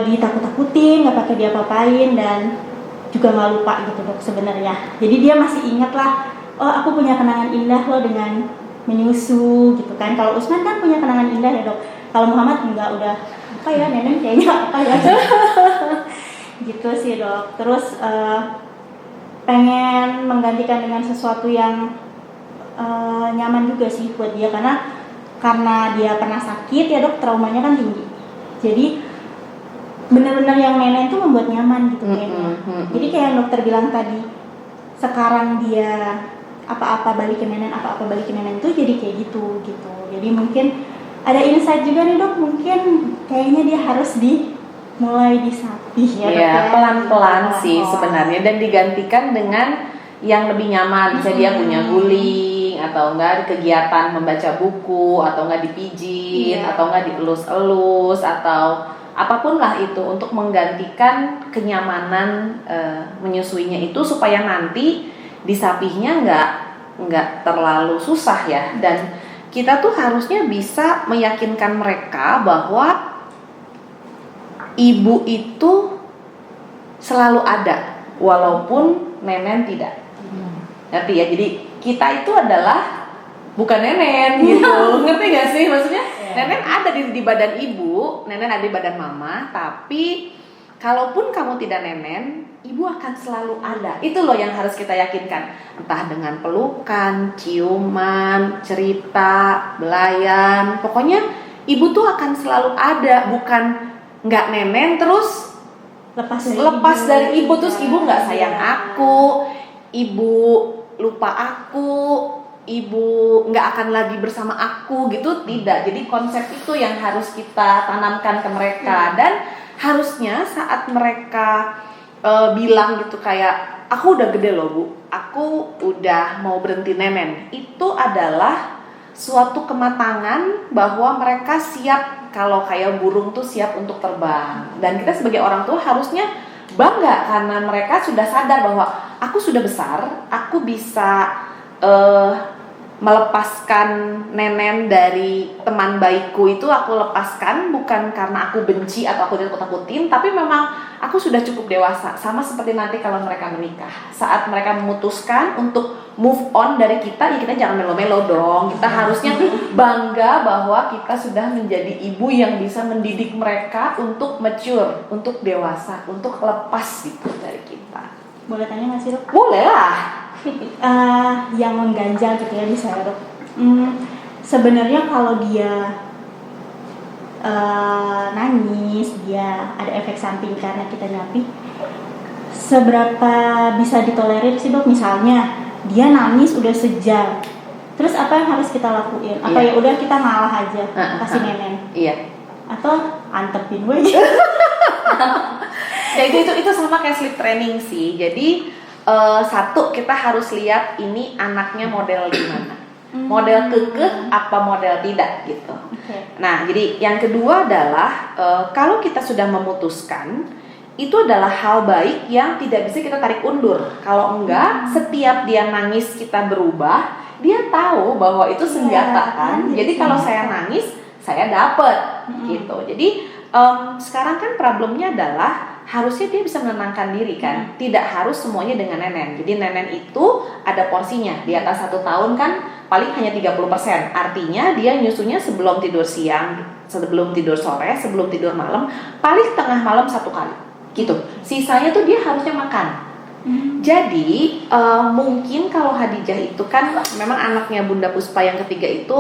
ditakut-takutin, nggak pakai diapa-apain, dan juga nggak lupa gitu dok sebenarnya. Jadi dia masih ingat lah, oh aku punya kenangan indah loh dengan menyusu gitu kan. Kalau Usman kan punya kenangan indah ya dok. Kalau Muhammad enggak, udah apa ya nenek kayaknya apa ya gitu sih dok. Terus pengen menggantikan dengan sesuatu yang nyaman juga sih buat dia, karena dia pernah sakit ya dok, traumanya kan tinggi. Jadi benar-benar yang nenek itu membuat nyaman gitu kayaknya. Jadi kayak yang dokter bilang tadi, sekarang dia apa-apa balikin nenek, apa-apa balikin nenek itu jadi kayak gitu. Jadi mungkin ada insight juga nih dok, mungkin kayaknya dia harus mulai disapih ya dok Iya, ya. pelan-pelan sih Pelan-pelan. sebenarnya, dan digantikan dengan yang lebih nyaman. Misalnya dia punya guling, atau enggak kegiatan membaca buku, atau enggak dipijit, Iya. atau enggak dielus-elus, atau apapun lah itu untuk menggantikan kenyamanan menyusuinya itu, supaya nanti disapihnya nggak terlalu susah ya. Dan kita tuh harusnya bisa meyakinkan mereka bahwa ibu itu selalu ada walaupun nenen tidak. Ngerti ya? Jadi kita itu adalah bukan nenen gitu. Ngerti gak sih maksudnya? Nenen ada di badan ibu, nenen ada di badan mama, tapi kalaupun kamu tidak nenen, ibu akan selalu ada. Itu loh yang harus kita yakinkan. Entah dengan pelukan, ciuman, cerita, belayan. Pokoknya ibu tuh akan selalu ada, bukan nggak nenen terus lepas dari ibu terus ibu nggak sayang aku, ibu lupa aku, ibu nggak akan lagi bersama aku gitu. Tidak. Jadi konsep itu yang harus kita tanamkan ke mereka. Dan harusnya saat mereka bilang gitu kayak, aku udah gede loh bu, aku udah mau berhenti nenen, itu adalah suatu kematangan bahwa mereka siap. Kalau kayak burung tuh siap untuk terbang. Dan kita sebagai orang tua harusnya bangga karena mereka sudah sadar bahwa aku sudah besar, aku bisa melepaskan nenen dari teman baikku itu, aku lepaskan bukan karena aku benci atau aku takut-takutin, tapi memang aku sudah cukup dewasa. Sama seperti nanti kalau mereka menikah, saat mereka memutuskan untuk move on dari kita, ya kita jangan melo-melo dong. Kita harusnya bangga bahwa kita sudah menjadi ibu yang bisa mendidik mereka untuk mature, untuk dewasa, untuk lepas gitu dari kita. Boleh tanya nggak sih dok? Boleh lah. Yang mengganjal gitu ya di saya dok. Sebenarnya kalau dia nangis, dia ada efek samping karena kita nyapih, seberapa bisa ditolerir sih dok? Misalnya dia nangis udah sejam, terus apa yang harus kita lakuin? Apa ya udah kita ngalah aja kasih nenen? Iya. Atau antepin gue? Ya itu sama kayak sleep training sih. Jadi satu, kita harus lihat ini anaknya model gimana, model kekeh apa model tidak gitu. Nah jadi yang kedua adalah kalau kita sudah memutuskan, itu adalah hal baik yang tidak bisa kita tarik undur. Kalau enggak, setiap dia nangis kita berubah, dia tahu bahwa itu senjata kan. Jadi kalau saya nangis, saya dapet gitu. Jadi sekarang kan problemnya adalah harusnya dia bisa menenangkan diri kan. Tidak harus semuanya dengan nenen. Jadi nenen itu ada porsinya. Di atas 1 tahun kan paling hanya 30%. Artinya dia nyusunya sebelum tidur siang, sebelum tidur sore, sebelum tidur malam, paling tengah malam 1 kali gitu. Sisanya tuh dia harusnya makan. Jadi mungkin kalau Hadijah itu kan memang anaknya Bunda Puspa yang ketiga itu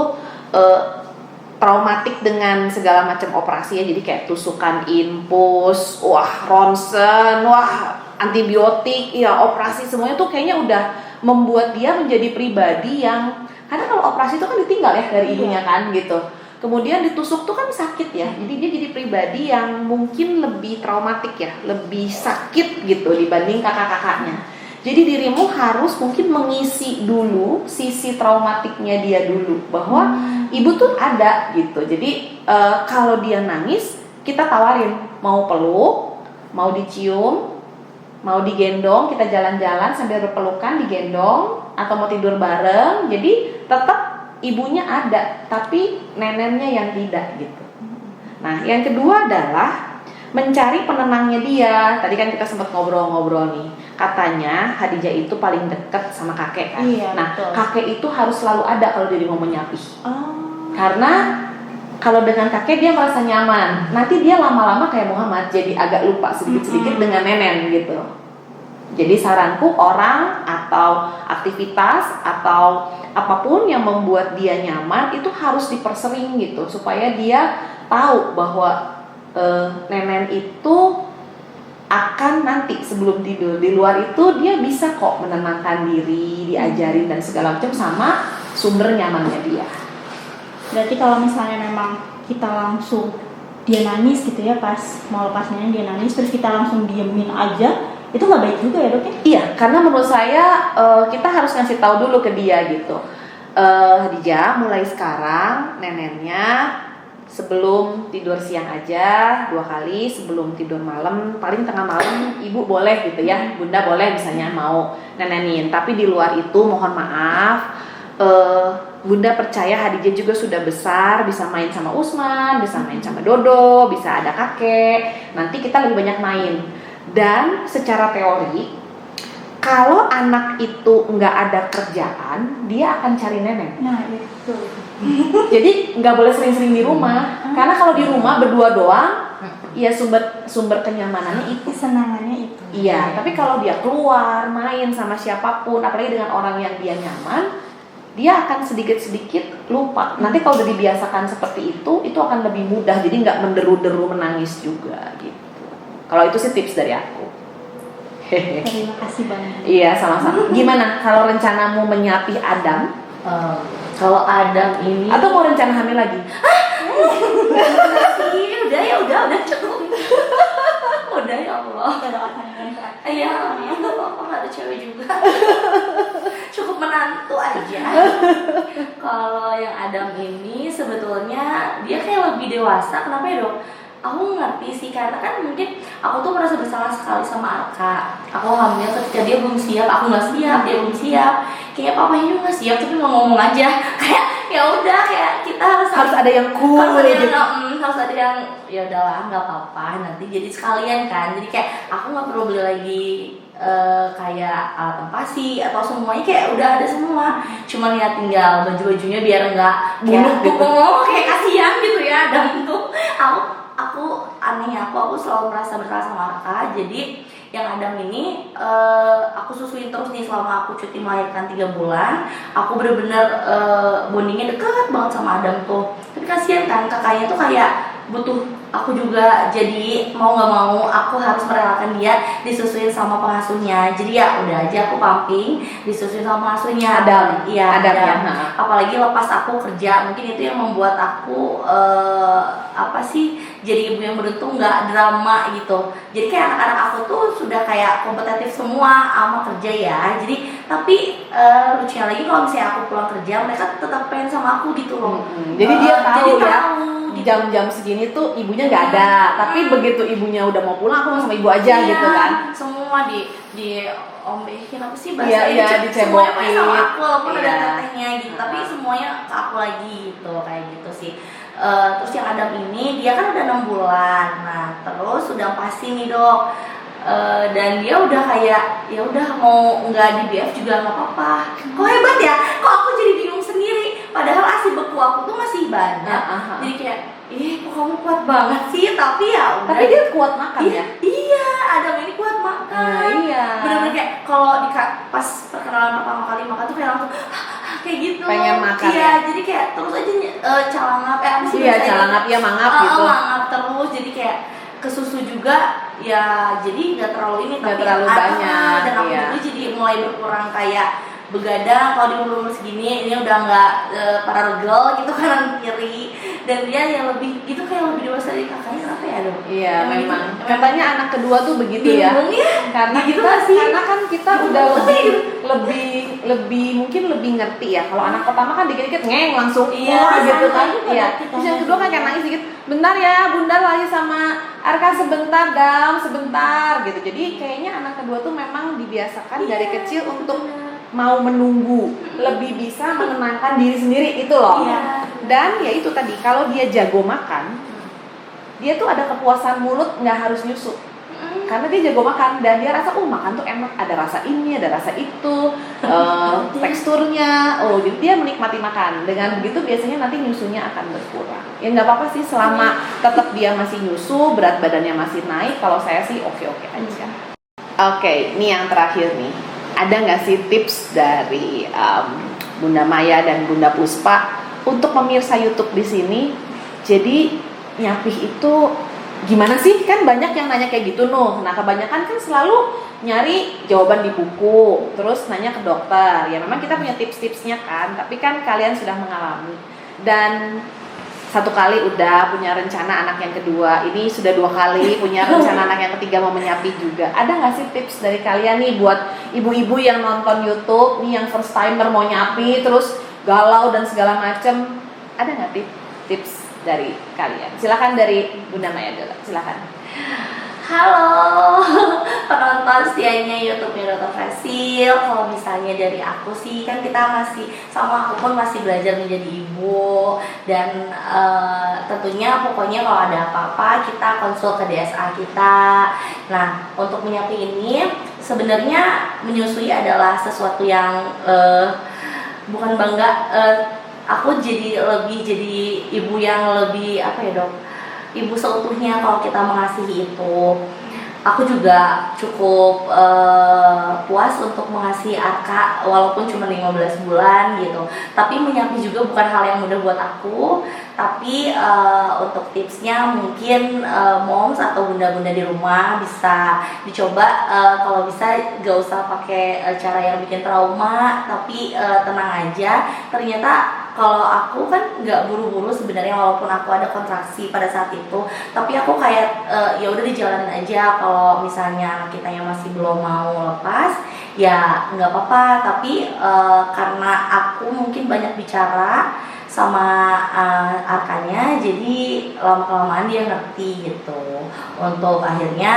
traumatik dengan segala macam operasi ya. Jadi kayak tusukan infus, wah ronsen, wah antibiotik, ya operasi, semuanya tuh kayaknya udah membuat dia menjadi pribadi yang, karena kalau operasi itu kan ditinggal ya dari ibunya kan gitu. Kemudian ditusuk tuh kan sakit ya. Jadi dia jadi pribadi yang mungkin lebih traumatik ya, lebih sakit gitu dibanding kakak-kakaknya. Jadi dirimu harus mungkin mengisi dulu sisi traumatiknya dia dulu, bahwa ibu tuh ada gitu. Jadi kalau dia nangis, kita tawarin mau peluk, mau dicium, mau digendong, kita jalan-jalan sambil berpelukan digendong, atau mau tidur bareng. Jadi tetap ibunya ada, tapi nenennya yang tidak gitu. Nah, yang kedua adalah mencari penenangnya dia. Tadi kan kita sempat ngobrol-ngobrol nih. Katanya Hadijah itu paling dekat sama kakek kan. Iya, nah, betul. kakek itu harus selalu ada kalau dia mau menyapih. Karena kalau dengan kakek dia merasa nyaman. Nanti dia lama-lama kayak Muhammad, jadi agak lupa sedikit-sedikit dengan nenen gitu. Jadi saranku, orang atau aktivitas atau apapun yang membuat dia nyaman itu harus dipersering gitu, supaya dia tahu bahwa nenen itu akan nanti sebelum tidur. Di luar itu dia bisa kok menenangkan diri, diajarin dan segala macam sama sumber nyamannya dia. Berarti kalau misalnya memang kita langsung dia nangis gitu ya, pas mau lepas nenek dia nangis terus kita langsung diemin aja, itu nggak baik juga ya dok ya? Iya, karena menurut saya kita harus ngasih tahu dulu ke dia gitu. Hadijah, mulai sekarang neneknya sebelum tidur siang aja 2 kali, sebelum tidur malam, paling tengah malam ibu boleh gitu ya, bunda boleh misalnya mau nenenin. Tapi di luar itu mohon maaf, bunda percaya Hadijah juga sudah besar, bisa main sama Usman, bisa main sama Dodo, bisa ada kakek. Nanti kita lebih banyak main. Dan secara teori, kalau anak itu nggak ada kerjaan, dia akan cari nenek. Nah itu. Jadi nggak boleh sering-sering di rumah, karena kalau di rumah berdua doang, ya sumber kenyamanannya itu. Kesenangannya itu. Iya, tapi kalau dia keluar main sama siapapun, apalagi dengan orang yang dia nyaman, dia akan sedikit-sedikit lupa. Nanti kalau udah dibiasakan seperti itu akan lebih mudah. Jadi nggak menderu-deru menangis juga gitu. Kalau itu sih tips dari aku. Terima kasih banget. Iya, sama-sama. Gimana kalau rencanamu menyapi Adam? Kalau Adam ini Atau mau rencana hamil lagi? udah cukup. Udah ya Allah. Kita doakan yang terakhir. Iya, nggak apa-apa, nggak ada cewek juga. Cukup menantu aja. Kalau yang Adam ini sebetulnya dia kayak lebih dewasa. Kenapa ya dok? Aku ngerti sih, karena kan mungkin aku tuh merasa bersalah sekali sama Arka. Aku hamil ketika dia belum siap, aku nggak siap, dia belum siap. Kayak papanya juga nggak siap, tapi mau ngomong aja. Kayak ya udah, kayak kita harus ada yang cool harus ada yang, gitu. harus ada yang ya udahlah nggak apa-apa, nanti jadi sekalian kan. Jadi kayak aku nggak perlu beli lagi kayak alat tempasi atau semuanya, kayak udah ada semua. Cuman ya tinggal baju-bajunya biar nggak Buluk gitu. kayak kasihan gitu ya. Dan tuh aku anehnya aku selalu merasa bersalah sama Arka. Jadi yang Adam ini aku susuin terus nih selama aku cuti melahirkan 3 bulan. Aku bener-bener bondingnya deket banget sama Adam tuh. Tapi kasihan kan kakaknya tuh kayak butuh aku juga, jadi mau nggak mau aku harus merelakan dia disusuin sama pengasuhnya. Jadi ya udah aja aku pumping, disusuin sama pengasuhnya. Iya, Adam ya. Apalagi lepas aku kerja, mungkin itu yang membuat aku jadi ibu yang beruntung, nggak drama gitu. Jadi kayak anak-anak aku tuh sudah kayak kompetitif semua sama kerja ya. Jadi tapi lucunya lagi kalau misalnya aku pulang kerja, mereka tetap pengen sama aku gitu loh. Jadi dia tahu ya, gitu. jam-jam segini tuh ibunya nggak ada. Tapi begitu ibunya udah mau pulang, aku mau sama ibu aja gitu kan. Semua di ombehin apa sih bahasa Iya, semuanya dicebokin. sama aku, walaupun ada Iya. tetehnya gitu. Tapi semuanya ke aku lagi gitu, kayak gitu sih. Terus yang Adam ini dia kan udah 6 bulan. Nah terus udah pasti nih dok, dan dia udah kayak ya udah mau nggak di BF juga nggak apa-apa. Kok hebat ya, kok aku jadi bingung sendiri, padahal ASI beku aku tuh masih banyak. Jadi kayak kok kamu kuat banget sih, tapi ya udah. Tapi dia kuat makan ya. Iya, Adam ini kuat makan. Iya. Bener-bener kayak kalau pas perkenalan pertama kali makan tuh kayak langsung kayak gitu. Pengen makan iya, ya? Jadi kayak terus aja calangap apa sih Iya, bahasanya? calangap ya, mangap gitu. Mangap terus, jadi kayak ke susu juga ya, jadi nggak terlalu ini, Nggak tapi terlalu banyak, dan aku iya. juga jadi mulai berkurang kayak begadang. Kalau di umur segini ini udah nggak para regel gitu kanan kiri, dan dia yang lebih gitu kayak lebih dewasa dari kakaknya. Kenapa ya dok? Iya, Yang memang. gitu. Katanya anak kedua tuh begitu ya. Bingung ya? Karena Gitu kita nggak sih? karena kan kita udah lebih mungkin lebih ngerti ya. Kalau anak pertama kan dikit-dikit ngeng langsung Iya, wah gitu kan. santai Iya. kita Terus yang kedua kan kayak nangis dikit. Bentar ya, Bunda lagi sama Arka sebentar, Dam, sebentar gitu. Jadi kayaknya anak kedua tuh memang dibiasakan dari kecil untuk mau menunggu, lebih bisa menenangkan diri sendiri itu loh. Iya. Dan ya itu tadi, kalau dia jago makan, dia tuh ada kepuasan mulut, nggak harus nyusu. Karena dia jago makan dan dia rasa makan tuh enak, ada rasa ini, ada rasa itu, teksturnya. Jadi dia menikmati makan. Dengan begitu biasanya nanti nyusunya akan berkurang. Ya nggak apa-apa sih selama tetap dia masih nyusu, berat badannya masih naik. Kalau saya sih oke-oke aja. Oke, ini yang terakhir nih. Ada nggak sih tips dari Bunda Maya dan Bunda Puspa untuk pemirsa YouTube di sini? Jadi nyapih itu gimana sih? Kan banyak yang nanya kayak gitu Nah kebanyakan kan selalu nyari jawaban di buku, terus nanya ke dokter. Ya memang kita punya tips-tipsnya kan, tapi kan kalian sudah mengalami. Dan satu kali udah punya rencana anak yang kedua, ini sudah 2 kali punya rencana anak yang ketiga mau menyapi juga. Ada nggak sih tips dari kalian nih buat ibu-ibu yang nonton YouTube nih, yang first timer mau nyapi terus galau dan segala macem? Ada nggak tips dari kalian? Silakan dari Bunda Maya dulu, silakan. Halo penonton setianya YouTube Miroto Fasil. Kalau misalnya dari aku sih, kan kita masih, sama aku pun masih belajar menjadi ibu. Dan tentunya pokoknya kalau ada apa-apa kita konsul ke DSA kita. Nah, untuk menyapi ini sebenarnya menyusui adalah sesuatu yang bukan bangga, aku jadi ibu yang lebih apa ya dok, ibu seutuhnya kalau kita mengasihi itu. Aku juga cukup puas untuk mengasihi Arka walaupun cuma 15 bulan gitu. Tapi menyapi juga bukan hal yang mudah buat aku. Tapi untuk tipsnya mungkin moms atau bunda-bunda di rumah bisa dicoba, kalau bisa gak usah pakai cara yang bikin trauma, tapi tenang aja. Ternyata kalau aku kan nggak buru-buru sebenarnya, walaupun aku ada kontraksi pada saat itu, tapi aku kayak ya udah dijalanin aja. Kalau misalnya anak kita yang masih belum mau lepas, ya nggak apa-apa. Tapi karena aku mungkin banyak bicara sama Arkanya, jadi lama-kelamaan dia ngerti gitu. Untuk akhirnya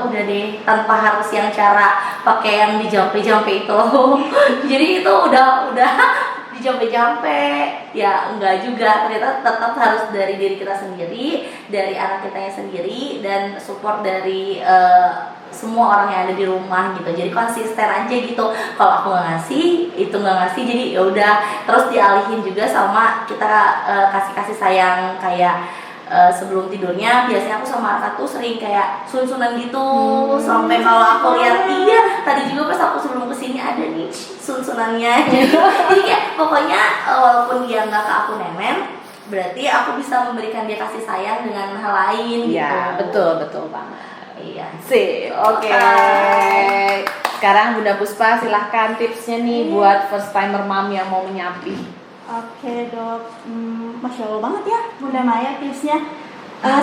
udah deh, tanpa harus yang cara pakai yang dijampe-jampe itu. Jadi itu udah dijampe-jampe, ya enggak juga, ternyata tetap harus dari diri kita sendiri, dari anak kita yang sendiri, dan support dari semua orang yang ada di rumah gitu. Jadi konsisten aja gitu. Kalau aku nggak ngasih, itu nggak ngasih, jadi ya udah. Terus dialihin juga sama kita kasih sayang, kayak sebelum tidurnya biasanya aku sama Arka tuh sering kayak sun-sunan gitu. Sampai kalau aku lihat, iya tadi juga pas aku sebelum kesini ada nih sun-sunannya. Jadi kayak pokoknya walaupun dia nggak ke aku nemen, berarti aku bisa memberikan dia kasih sayang dengan hal lain. Iya, gitu. betul banget. Iya. Sip, oke. Sekarang Bunda Puspa silahkan tipsnya nih buat first timer mom yang mau menyapi. Oke dok, Masya Allah banget ya Bunda Maya tipsnya.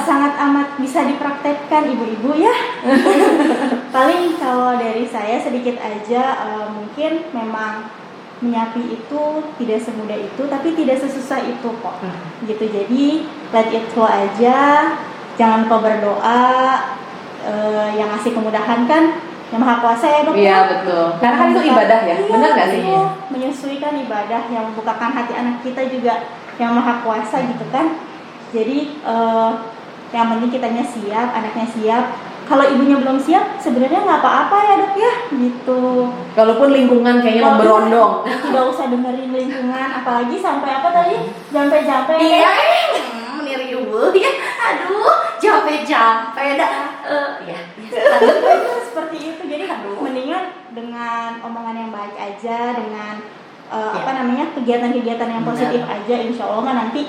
Sangat amat bisa dipraktekkan ibu-ibu ya. Paling kalau dari saya sedikit aja, mungkin memang menyapi itu tidak semudah itu, tapi tidak sesusah itu kok. Gitu, jadi let it flow aja. Jangan lupa berdoa. Yang ngasih kemudahan kan Yang Maha Kuasa ya dok. Iya betul. Karena kan itu ibadah ya, iya, benar nggak sih? Menyesuaikan ibadah, yang membukakan hati anak kita juga Yang Maha Kuasa gitu kan. Jadi yang penting kitanya siap, anaknya siap. Kalau ibunya belum siap, sebenarnya nggak apa-apa ya dok ya, gitu. Walaupun lingkungan kayaknya memberondong. Tidak usah dengerin lingkungan, apalagi sampai apa tadi, jampe-jampe. Iya, niru ya. Aduh, jampe-jampe dah. Ya. Seperti itu. Jadi mendingan dengan omongan yang baik aja, dengan kegiatan-kegiatan yang positif aja, insya Allah kan nanti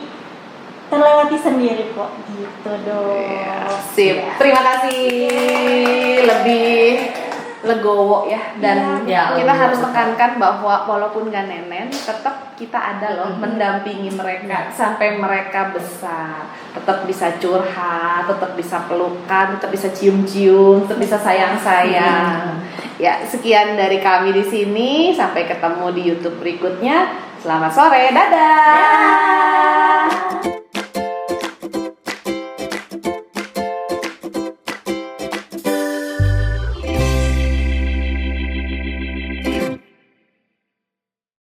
terlewati sendiri kok, gitu dong. Sip, terima kasih. Lebih legowo ya, dan kita harus tekankan bahwa walaupun gak nenen, tetap kita ada loh mendampingi mereka sampai mereka besar. Tetap bisa curhat, tetap bisa pelukan, tetap bisa cium-cium, tetap bisa sayang-sayang. Ya, sekian dari kami di sini. Sampai ketemu di YouTube berikutnya. Selamat sore, dadah.